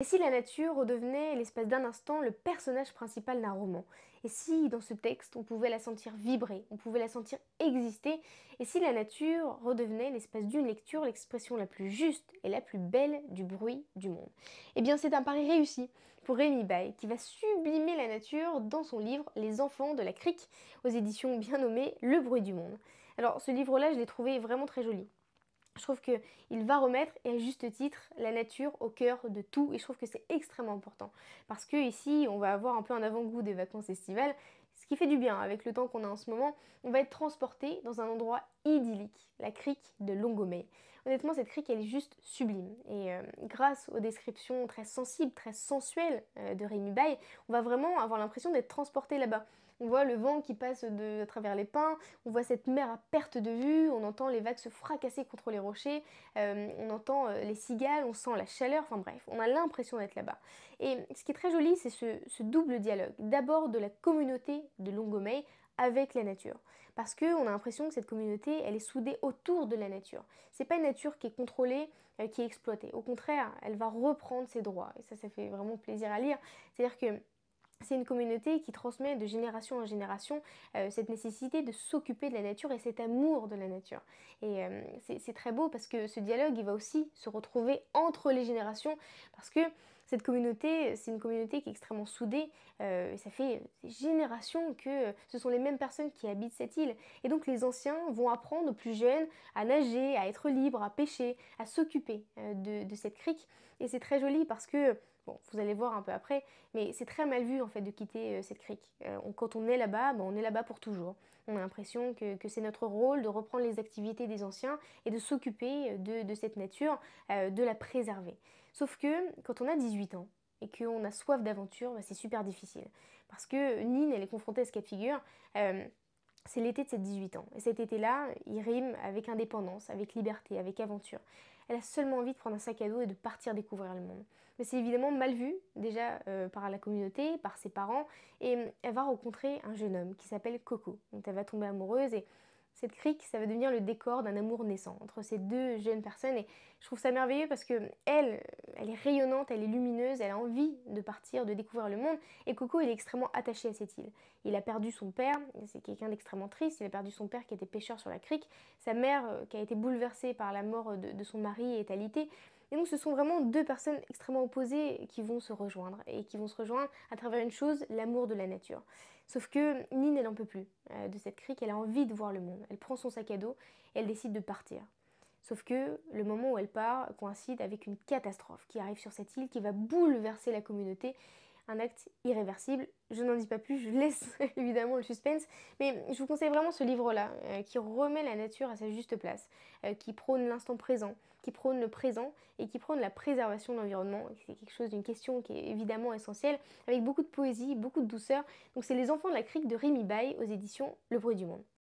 Et si la nature redevenait, l'espace d'un instant, le personnage principal d'un roman? Et si, dans ce texte, on pouvait la sentir vibrer, on pouvait la sentir exister? Et si la nature redevenait, l'espace d'une lecture, l'expression la plus juste et la plus belle du bruit du monde? Eh bien, c'est un pari réussi pour Rémi Bail, qui va sublimer la nature dans son livre Les enfants de la crique, aux éditions bien nommées Le bruit du monde. Alors, ce livre-là, je l'ai trouvé vraiment très joli. Je trouve qu'il va remettre, et à juste titre, la nature au cœur de tout, et je trouve que c'est extrêmement important. Parce que ici, on va avoir un peu un avant-goût des vacances estivales, ce qui fait du bien avec le temps qu'on a en ce moment. On va être transporté dans un endroit idyllique, la crique de Longomey. Honnêtement, cette crique, elle est juste sublime. Et grâce aux descriptions très sensibles, très sensuelles de Rémi Bail, on va vraiment avoir l'impression d'être transporté là-bas. On voit le vent qui passe à travers les pins, on voit cette mer à perte de vue, on entend les vagues se fracasser contre les rochers, on entend les cigales, on sent la chaleur, enfin bref, on a l'impression d'être là-bas. Et ce qui est très joli, c'est ce double dialogue. D'abord de la communauté de Longomey avec la nature. Parce qu'on a l'impression que cette communauté, elle est soudée autour de la nature. C'est pas une nature qui est contrôlée, qui est exploitée. Au contraire, elle va reprendre ses droits. Et ça fait vraiment plaisir à lire. C'est-à-dire que c'est une communauté qui transmet de génération en génération cette nécessité de s'occuper de la nature et cet amour de la nature. Et c'est très beau parce que ce dialogue, il va aussi se retrouver entre les générations parce que cette communauté, c'est une communauté qui est extrêmement soudée. Et ça fait des générations que ce sont les mêmes personnes qui habitent cette île. Et donc les anciens vont apprendre aux plus jeunes à nager, à être libres, à pêcher, à s'occuper de cette crique. Et c'est très joli parce que, bon, vous allez voir un peu après, mais c'est très mal vu en fait de quitter cette crique. Quand on est là-bas, ben, on est là-bas pour toujours. On a l'impression que c'est notre rôle de reprendre les activités des anciens et de s'occuper de cette nature, de la préserver. Sauf que quand on a 18 ans et qu'on a soif d'aventure, ben, c'est super difficile. Parce que Nine, elle est confrontée à ce cas de figure. C'est l'été de ses 18 ans. Et cet été-là, il rime avec indépendance, avec liberté, avec aventure. Elle a seulement envie de prendre un sac à dos et de partir découvrir le monde. Mais c'est évidemment mal vu, déjà par la communauté, par ses parents, et elle va rencontrer un jeune homme qui s'appelle Coco. Donc elle va tomber amoureuse et cette crique, ça va devenir le décor d'un amour naissant entre ces deux jeunes personnes. Et je trouve ça merveilleux parce que elle est rayonnante, elle est lumineuse, elle a envie de partir, de découvrir le monde. Et Coco, il est extrêmement attaché à cette île. Il a perdu son père, c'est quelqu'un d'extrêmement triste, il a perdu son père qui était pêcheur sur la crique, sa mère qui a été bouleversée par la mort de son mari est alitée. Et donc ce sont vraiment deux personnes extrêmement opposées qui vont se rejoindre et qui vont se rejoindre à travers une chose, l'amour de la nature. Sauf que Nine, elle n'en peut plus de cette crique, elle a envie de voir le monde. Elle prend son sac à dos et elle décide de partir. Sauf que le moment où elle part coïncide avec une catastrophe qui arrive sur cette île qui va bouleverser la communauté. Un acte irréversible. Je n'en dis pas plus, je laisse évidemment le suspense, mais je vous conseille vraiment ce livre-là qui remet la nature à sa juste place, qui prône l'instant présent, qui prône le présent et qui prône la préservation de l'environnement. C'est quelque chose d'une question qui est évidemment essentielle, avec beaucoup de poésie, beaucoup de douceur. Donc c'est Les enfants de la crique de Rémi Bail aux éditions Le Bruit du Monde.